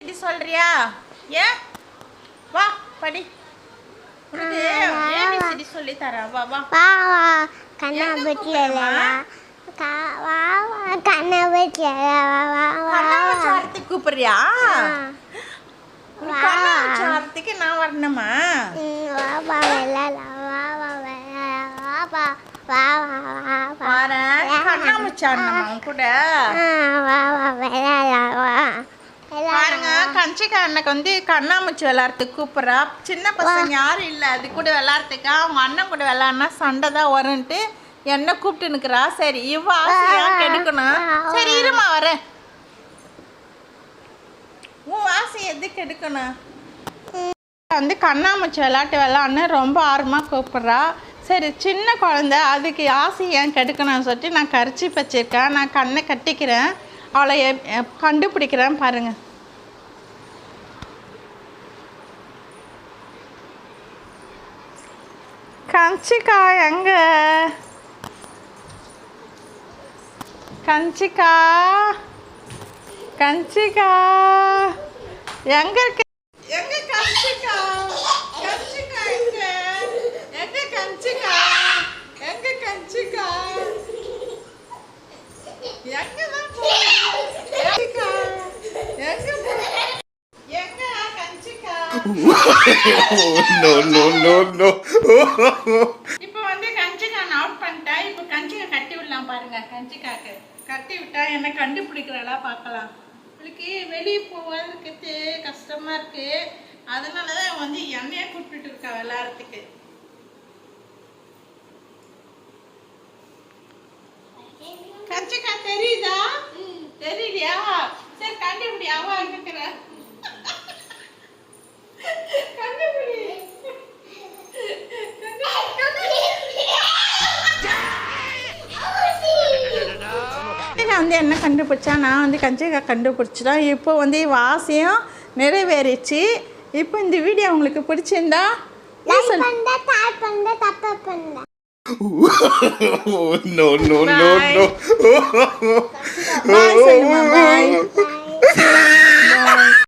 இது சொல்றியா? ஏன் வா படி. உனக்கு ஏபிசிடி சொல்லி தரேன். வா வா வா வா கண்ணா வீட்ல வா வா வா கண்ணா வீட்ல வா வா கண்ணாமூச்சி ஆரத்துக்கு கூப்பிடுறியா? கண்ணாமூச்சி ஆரத்துக்கு நான் வரணுமா? வா வா விளையாடலாம் வா வா விளையாடலாம் வா வா வா வா வா வரேன். கண்ணாமூச்சி ஆடணுமா கூட? வா வா விளையாடலாம் வா பாருங்க, கஞ்சிக்கா அண்ணனுக்கு வந்து கண்ணாமூச்சி விளையாடுறதுக்கு கூப்பிட்றா. சின்ன பசங்க யாரும் இல்லை அது கூட விளையாடுறதுக்கா. அவங்க அண்ணன் கூட விளையாடினா சண்டை தான் வரும்ன்ட்டு என்ன கூப்பிட்டு நிற்கிறா. சரி இவ ஆசையா கெடுக்கணும். சரி இருமா வரேன். உன் ஆசை எது கெடுக்கணும்? வந்து கண்ணாமூச்சி விளையாட்டு ரொம்ப ஆர்வமாக கூப்பிட்றா. சரி சின்ன குழந்தை அதுக்கு ஆசை ஏன் கெடுக்கணும்னு சொல்லிட்டு நான் கரிச்சி வச்சிருக்கேன். நான் கண்ணை கட்டிக்கிறேன். அவளை கண்டுபிடிக்கிறேன் பாருங்க. கஞ்சிக்கா எங்க? கஞ்சிக்கா கஞ்சிக்கா எங்க இருக்கு? எங்க கஞ்சிக்கா? கஞ்சிக்கா எங்க? எங்க கஞ்சிக்கா? எங்க கஞ்சிக்கா? எங்கதான் போகுது? கஞ்சிக்கா எங்க போகுது? எங்க கஞ்சிக்கா? No, no, no, no. இப்போ வந்து கஞ்சிக்கா நான் அவுட் பண்ணிட்டேன். இப்போ கஞ்சிக்கா கட்டி விடலாம் பாருங்க. கஞ்சிக்காக்கு கட்டி விட்டா என்ன கண்டுபிடிக்கிறாளா பார்க்கலாம். இவளுக்கு வெளியே போவதுக்கு கஷ்டமா இருக்கு. அதனாலதான் வந்து என்னைய கூப்பிட்டு இருக்கா விளையாடுறதுக்கு. கஞ்சிக்கா தெரியுதா? தெரியலையா? சரி கண்டுபிடி. அவ இருக்கிற கண்டுபிடி. வந்து என்ன கண்டுபிடிச்சா நான் வந்து கஞ்சிக்கா கண்டுபிடிச்சிட்டேன். இப்போ வந்து வாசியம் நிறைவேறிச்சு. இப்போ இந்த வீடியோ உங்களுக்கு பிடிச்சிருந்தா No, no, no, no. பாய்.